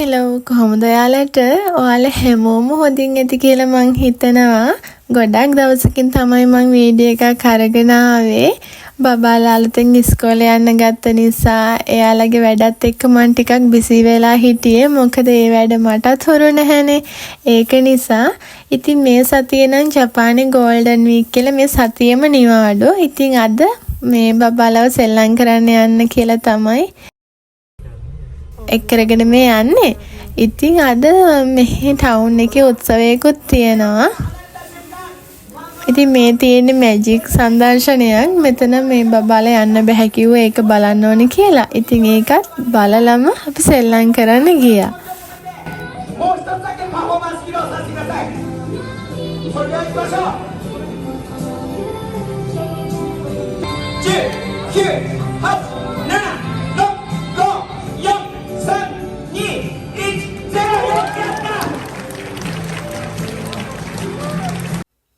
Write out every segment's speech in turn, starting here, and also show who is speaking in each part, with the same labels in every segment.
Speaker 1: Hello කොහොමද ඔයාලට? ඔයාලා හැමෝම හොඳින් ඇති කියලා මං හිතනවා. ගොඩක් දවසකින් තමයි මං වීඩියෝ එකක් අරගෙන ආවේ. බබාලා අලුතෙන් ඉස්කෝලේ යන්න ගත්ත නිසා එයාලගේ වැඩත් එක්ක මං ටිකක් බිසි වෙලා හිටියේ. මොකද ඒ වැඩ මටත් හොරු නැහැනේ. ඒක නිසා ඉතින් මේ සතියේ නම් ජපානයේ ගෝල්ඩන් වීක් කියලා මේ සතියෙම නිවාඩු. ඉතින් අද මේ බබාලව සෙල්ලම් කරන්න යන්න කියලා තමයි එක්කරගෙන මේ යන්නේ. ඉතින් අද මෙහි ටවුන් එකේ උත්සවයකුත් තියෙනවා. ඉතින් මේ තියෙන්නේ මැජික් සංදර්ශනයක්. මෙතන මේ බබාලා යන්න බෑ කිව්වා ඒක බලන්න ඕනේ කියලා. ඉතින් ඒකත් බලලම අපි සෙල්ලම් කරන්න ගියා.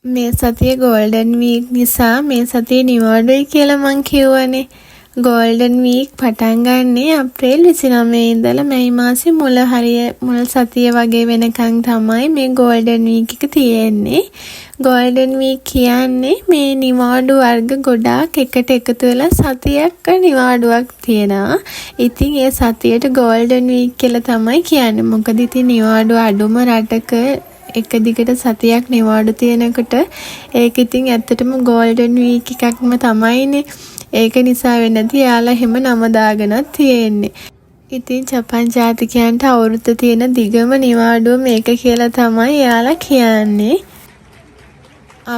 Speaker 1: මේ සතියේ ගෝල්ඩන් වීක් නිසා මේ සතියේ නිවාඩුයි කියලා මං කියවනේ. ගෝල්ඩන් වීක් පටන් ගන්නේ අප්‍රේල් 29 ඉඳලා මැයි මාසේ මුල සතිය වගේ වෙනකන් තමයි මේ ගෝල්ඩන් වීක් එක තියෙන්නේ. ගෝල්ඩන් වීක් කියන්නේ මේ නිවාඩු වර්ග ගොඩාක් එකට එකතු වෙලා සතියක් නිවාඩුවක් තියෙනවා. ඉතින් ඒ සතියට ගෝල්ඩන් වීක් කියලා තමයි කියන්නේ. මොකද ඉතින් නිවාඩු අඩුම රටක එක දිගට සතියක් නිවාඩු තියෙනකොට ඒක ඉතින් ඇත්තටම ගෝල්ඩන් වීක් එකක්ම තමයිනේ. ඒක නිසා වෙන්නදී යාලා හැම නම දාගෙනත් තියෙන්නේ. ඉතින් ජපාන් ජාතිකයන්ට අවුරුද්ද තියෙන දිගම නිවාඩුව මේක කියලා තමයි යාලා කියන්නේ.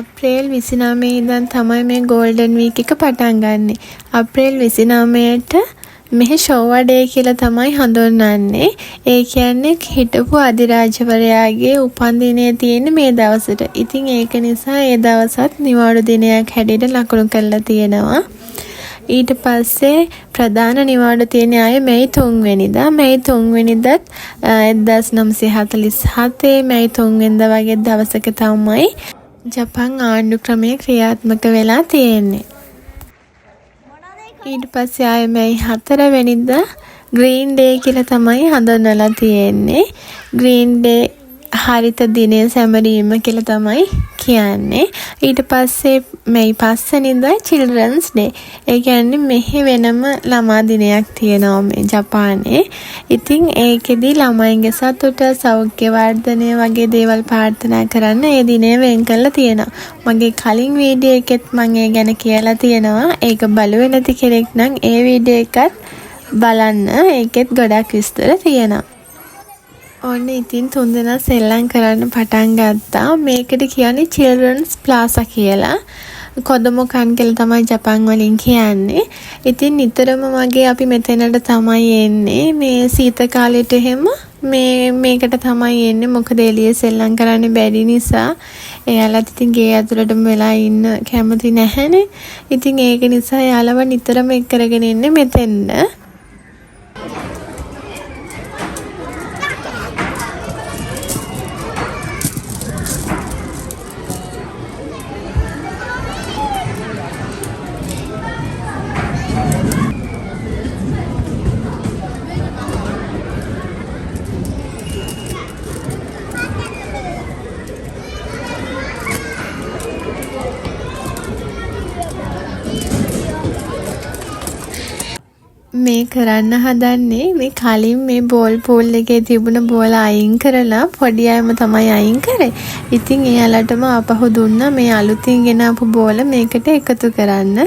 Speaker 1: අප්‍රේල් 29 ඉඳන් තමයි මේ ගෝල්ඩන් වීක් එක පටන් ගන්නෙ. අප්‍රේල් 29ට මෙහි ෂෝවා ඩේ කියලා තමයි හඳුන්වන්නේ. ඒ කියන්නේ හිටපු අධිරාජවරයාගේ උපන්දිනය තියෙන මේ දවසට. ඉතින් ඒක නිසා ඒ දවසත් නිවාඩු දිනයක් හැටියට ලකුණු කරලා තියෙනවා. ඊට පස්සේ ප්‍රධාන නිවාඩු තියෙන අය මැයි 3 වෙනිදා. මැයි 3 වෙනිදාත් 1947 මැයි 3 වෙනිදා වගේ දවසක තමයි ජපාන් ආණ්ඩු ක්‍රමය ක්‍රියාත්මක වෙලා තියෙන්නේ. ඊට පස්සේ ආයෙ මැයි 4 වෙනිදා ග්‍රීන් ඩේ කියලා තමයි හඳුන්වලා තියෙන්නේ. ග්‍රීන් ඩේ හරිත දිනය සැමරීම කියලා තමයි කියන්නේ. ඊට පස්සේ මැයි 5 වෙනිදා චිල්ඩ්‍රන්ස් ඩේ. ඒ කියන්නේ මෙහි වෙනම ළමා දිනයක් තියෙනවා මේ ජපානයේ. ඉතින් ඒකෙදි ළමයින්ගේ සතුට, සෞඛ්‍ය වර්ධනය වගේ දේවල් ප්‍රාර්ථනා කරන්න ඒ දිනය වෙන් කරලා තියෙනවා. මගේ කලින් වීඩියෝ එකෙත් මම ඒ ගැන කියලා තියෙනවා. ඒක බලුවේ නැති කෙනෙක් නම් ඒ වීඩියෝ එකත් බලන්න. ඒකෙත් ගොඩක් විස්තර තියෙනවා. ඔන්න ඉතින් තුන්දෙනා සෙල්ලම් කරන්න පටන් ගත්තා. මේකට කියන්නේ චිල්ඩ්‍රන්ස් ප්ලාසා කියලා. කොදොමොකන් කියලා තමයි ජපාන් වලින් කියන්නේ. ඉතින් නිතරම වගේ අපි මෙතනට තමයි එන්නේ. මේ සීත කාලෙට එහෙම මේකට තමයි එන්නේ. මොකද එළියේ සෙල්ලම් කරන්න බැරි නිසා එයාලත් ඉතින් ගේ ඇතුළටම වෙලා ඉන්න කැමති නැහැනේ. ඉතින් ඒක නිසා එයාලව නිතරම එක් කරගෙන ඉන්නේ මෙතෙන්ද. මේ කරන්න හදන්නේ මේ කලින් මේ බෝල් පූල් එකේ තිබුණ බෝල අයින් කරලා පොඩි අයම තමයි අයින් කරේ. ඉතින් එයාලටම ආපහු දුන්නා මේ අලුතින් ගෙනාපු බෝල මේකට එකතු කරන්න.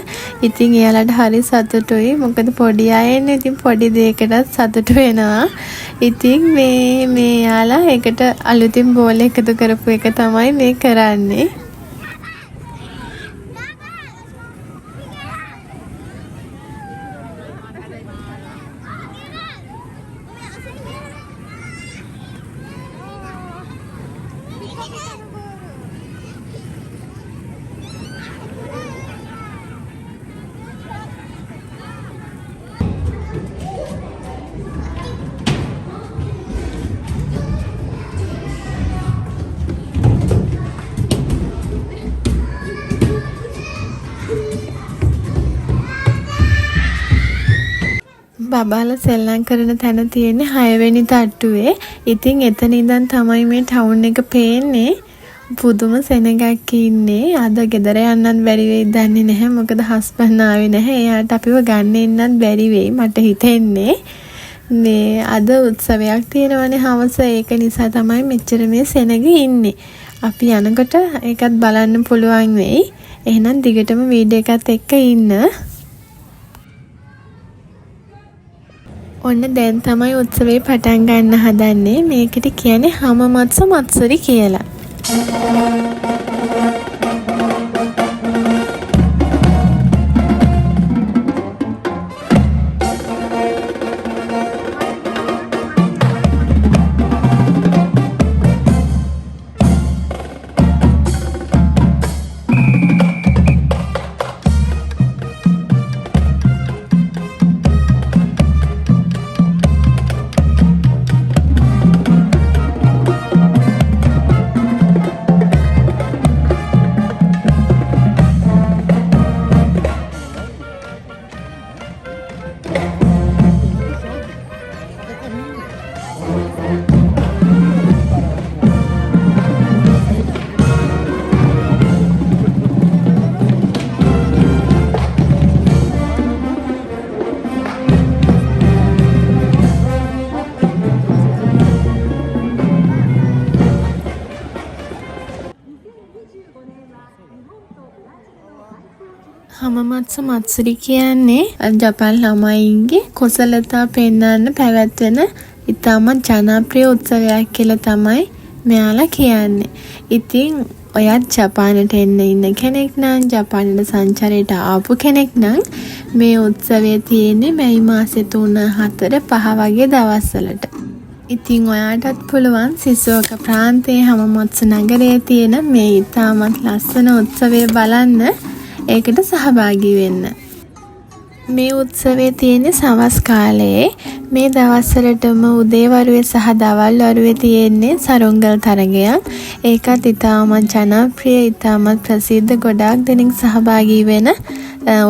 Speaker 1: ඉතින් එයාලට හරි සතුටුයි. මොකද පොඩි අයනේ ඉතින් පොඩි දෙයකටත් සතුටු වෙනවා. ඉතින් මේ එයාලා ඒකට අලුතින් බෝල එකතු කරපු එක තමයි මේ කරන්නේ. බබාලා සෙල්ලම් කරන තැන තියෙන්නේ 6 වෙනි තට්ටුවේ. ඉතින් එතන ඉඳන් තමයි මේ ටවුන් එක පේන්නේ. පුදුම සෙනගක් ඉන්නේ. අද ගෙදර යන්නත් බැරි වෙයි දන්නේ නැහැ. මොකද හස්බන්ඩ් ආවේ නැහැ. එයාට අපිව ගන්න එන්නත් බැරි වෙයි මට හිතෙන්නේ. මේ අද උත්සවයක් තියෙනවනේ හවස. ඒක නිසා තමයි මෙච්චර මේ සෙනග ඉන්නේ. අපි යනකොට ඒකත් බලන්න පුළුවන් වෙයි. එහෙනම් දිගටම වීඩියෝ එකත් එක්ක ඉන්න. ඔන්න දැන් තමයි උත්සවේ පටන් ගන්න හදන්නේ. මේකට කියන්නේ හමමත්සු මත්සුරි කියලා. හමමත්සු මත්සුරි කියන්නේ ජපාන් ළමයින්ගේ කුසලතා පෙන්වන්න පැවැත්වෙන ඉතාමත් ජනප්‍රිය උත්සවයක් කියලා තමයි මෙයාලා කියන්නේ. ඉතින් ඔයත් ජපානට එන්න ඉන්න කෙනෙක් නම් ජපානට සංචාරයට ආපු කෙනෙක් නම් මේ උත්සවය තියෙන්නේ මැයි මාසේ 3, 4, 5 වගේ දවස්වලට. ඉතින් ඔයාටත් පුළුවන් සිසුවක ප්‍රාන්තයේ හමමත්සු නගරයේ තියෙන මේ ඉතාමත් ලස්සන උත්සවය බලන්න. ඒකට සහභාගී වෙන්න. මේ උත්සවයේ තියෙන සවස් කාලයේ මේ දවස්වලටම උදේවරුවේ සහ දවල් වරුවේ තියෙන්නේ සරුංගල් තරගයක්. ඒකත් ඉතාමත් ජනප්‍රිය, ඉතාමත් ප්‍රසිද්ධ, ගොඩාක් දෙනෙක් සහභාගී වෙන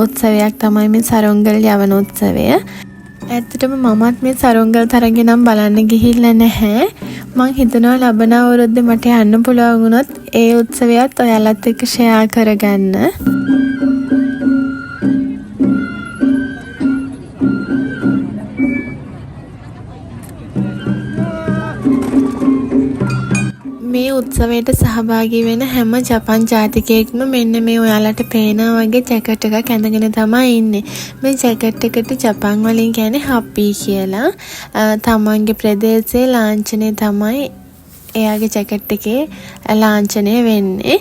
Speaker 1: උත්සවයක් තමයි මේ සරුංගල් යවන උත්සවය. ඇත්තටම මමත් මේ සරුංගල් තරගය නම් බලන්න ගිහිල්ලා නැහැ. මං හිතනවා ලබන අවුරුද්දේ මට යන්න පුළුවන් වුණොත් ඒ උත්සවයත් ඔයාලත් එක්ක ෂෙයා කරගන්න. මේ උත්සවයට සහභාගී වෙන හැම ජපන් ජාතිකයෙක්ම මෙන්න මේ ඔයාලට පේනා වගේ ජැකට් එකක් ඇඳගෙන තමයි ඉන්නේ. මේ ජැකට් එකට ජපන් වලින් කියන්නේ හප්පි කියලා. තමන්ගේ ප්‍රදේශයේ ලාංඡනය තමයි එයාගේ ජැකට් එකේ ලාංඡනය වෙන්නේ.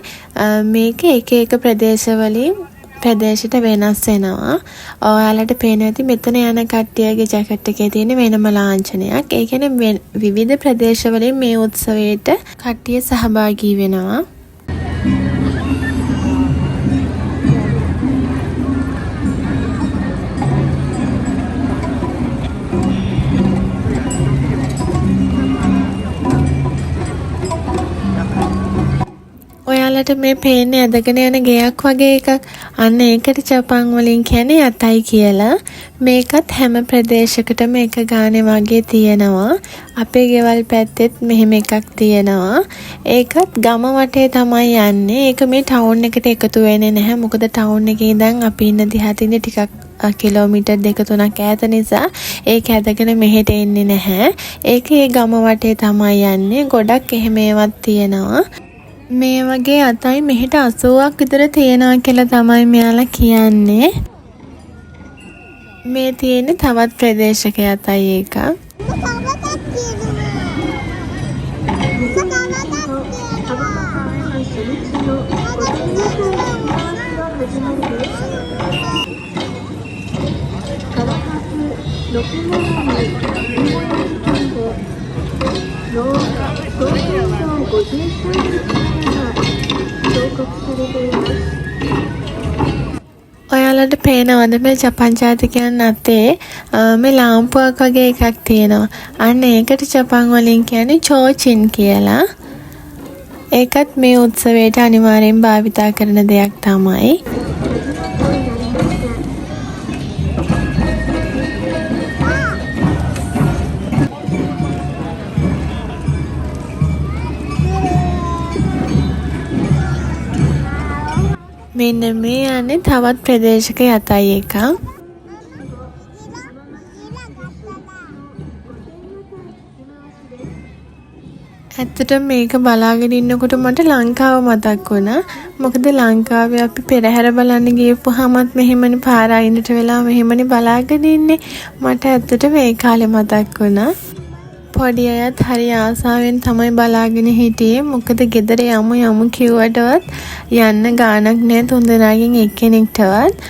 Speaker 1: මේක එක එක ප්‍රදේශවලින් ප්‍රදේශයට වෙනස් වෙනවා. ඔයාලට පේනවා ඇති මෙතන යන කට්ටියගේ ජැකට් එකේ තියෙන වෙනම ලාංඡනයක්. ඒ කියන්නේ විවිධ ප්‍රදේශවලින් මේ උත්සවයට කට්ටිය සහභාගී වෙනවා. ඔයාලට මේ පේන්නේ ඇදගෙන යන ගෙයක් වගේ එකක්. අන්න ඒකට ජපාන් වලින් කියන්නේ යතයි කියලා. මේකත් හැම ප්‍රදේශයකටම එක ගානේ වගේ තියෙනවා. අපේ ගෙවල් පැත්තෙත් මෙහෙම එකක් තියෙනවා. ඒකත් ගම වටේ තමයි යන්නේ. ඒක මේ ටවුන් එකට එකතු වෙන්නේ නැහැ. මොකද ටවුන් එකේ ඉඳන් අපි ඉන්න දිහාට ඉන්නේ ටිකක් කිලෝමීටර් 2-3ක් ඈත නිසා ඒක ඇදගෙන මෙහෙට එන්නේ නැහැ. ඒක ඒ ගම වටේ තමයි යන්නේ. ගොඩක් එහෙම ඒවත් තියෙනවා. මේ වගේ අතයි මෙහෙට 80ක් විතර තියෙනවා කියලා තමයි මෙයාලා කියන්නේ. මේ තියෙන්නේ තවත් ප්‍රදේශක අතයි එක. ඔයාලට පේනවද මේ ජපන් ජාතිකයන් අතේ මේ ලාම්පුවක් වගේ එකක් තියෙනවා. අන්න ඒකට ජපන් වලින් කියන්නේ චෝචින් කියලා. ඒකත් මේ උත්සවයට අනිවාර්යෙන් භාවිතා කරන දෙයක් තමයි. මෙන්න මේ යන්නේ තවත් ප්‍රදේශක යතයි එකක්. ඇත්තටම මේක බලාගෙන ඉන්නකොට මට ලංකාව මතක් වුණා. මොකද ලංකාවේ අපි පෙරහැර බලන්න ගියපුවාමත් මෙහෙමනේ පාර අයිනට වෙලා මෙහෙමනේ බලාගෙන ඉන්නේ. මට ඇත්තටම ඒ කාලේ මතක් වුණා. පොඩි අයත් හරි ආසාවෙන් තමයි බලාගෙන හිටියේ. මොකද ගෙදර යමු කිව්වටවත් යන්න ගාණක් නැහැ තුන්දෙනාගෙන් එක්කෙනෙක්ටවත්.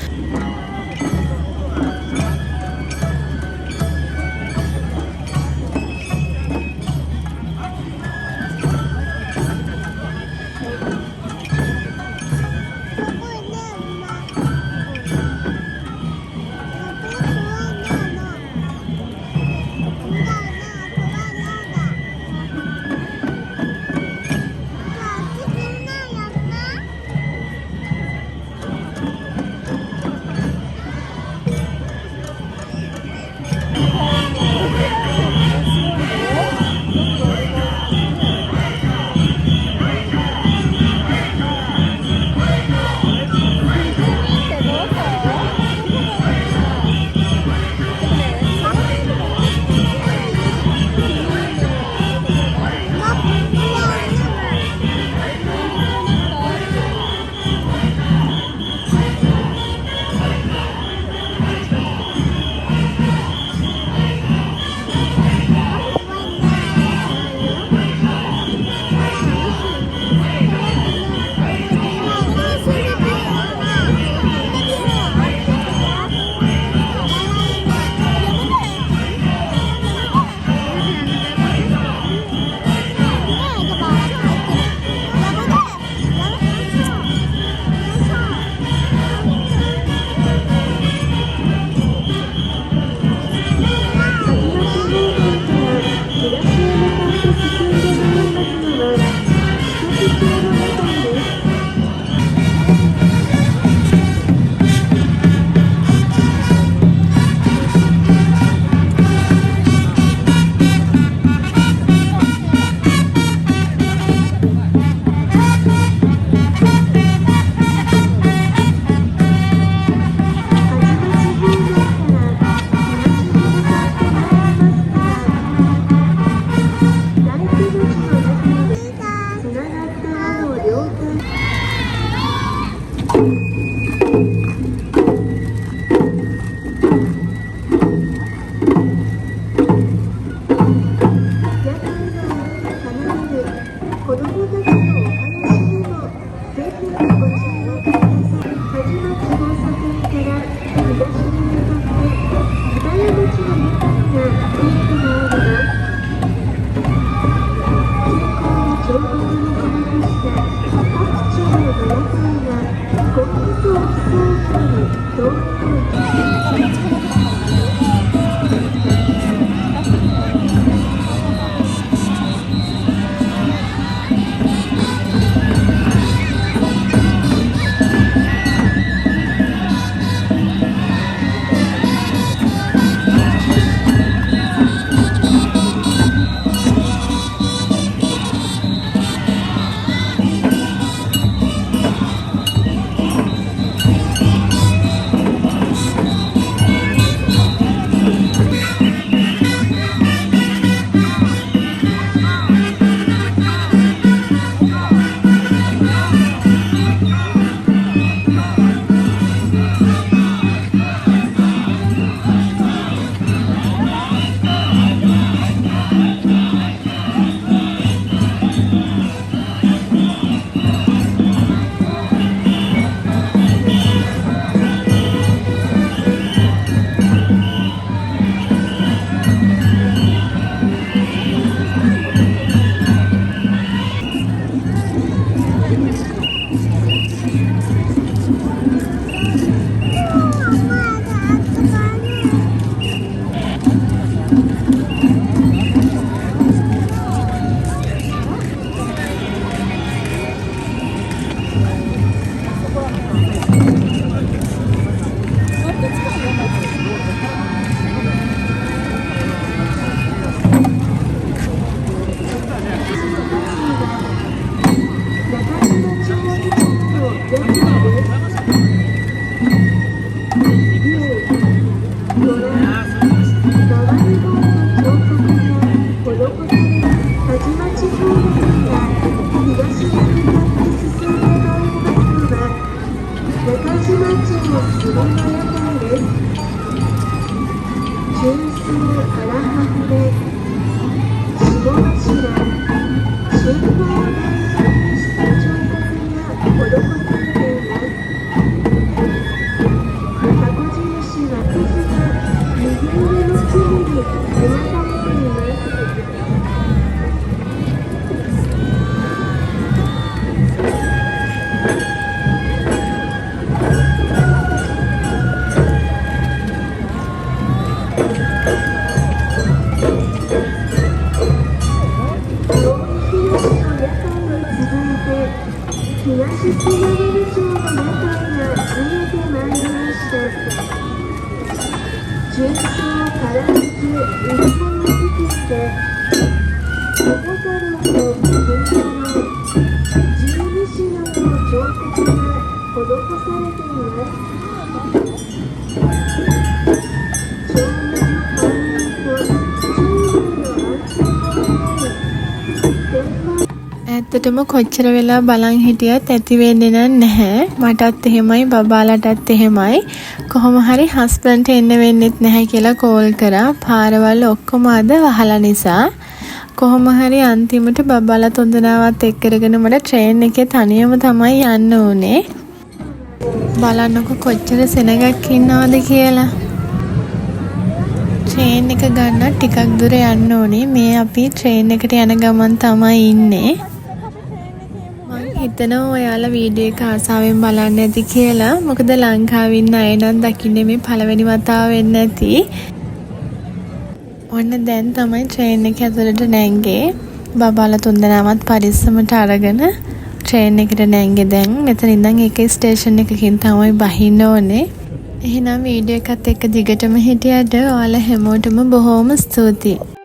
Speaker 1: ඇත්තටම කොච්චර වෙලා බලන් හිටියත් ඇති වෙන්නේ නැහැ. මටත් එහෙමයි බබාලටත් එහෙමයි. කොහොම හරි හස්බන්ඩ්ට එන්න වෙන්නෙත් නැහැ කියලා කෝල් කරා. පාරවල් ඔක්කොම අද වහලා නිසා. කොහොම හරි අන්තිමට බබාලා තුන්දෙනාවත් එක්ක කරගෙන මට ට්‍රේන් එකේ තනියම තමයි යන්න උනේ. බලන්නකො කොච්චර සෙනගක් ඉන්නවද කියලා. ට්‍රේන් එක ගන්න ටිකක් දුර යන්න ඕනේ. මේ අපි ට්‍රේන් එකට යන ගමන් තමයි ඉන්නේ. හිතනවා ඔයාලා වීඩියෝ එක ආසාවෙන් බලන්න ඇති කියලා. මොකද ලංකාවේ ඉන්න අය නම් දකින්නේ මේ පළවෙනි වතාව වෙන්නේ නැති. ඔන්න දැන් තමයි ට්‍රේන් එක ඇතුළට නැංගේ. බබාලා තුන්දෙනාමත් පරිස්සමට අරගෙන ට්‍රේන් එකට නැංගේ. දැන් මෙතන ඉඳන් එක ස්ටේෂන් එකකින් තමයි බහින්න ඕනේ. එහෙනම් වීඩියෝ එකත් එක්ක දිගටම හිටියට ඔයාලා හැමෝටම බොහොම ස්තුතියි.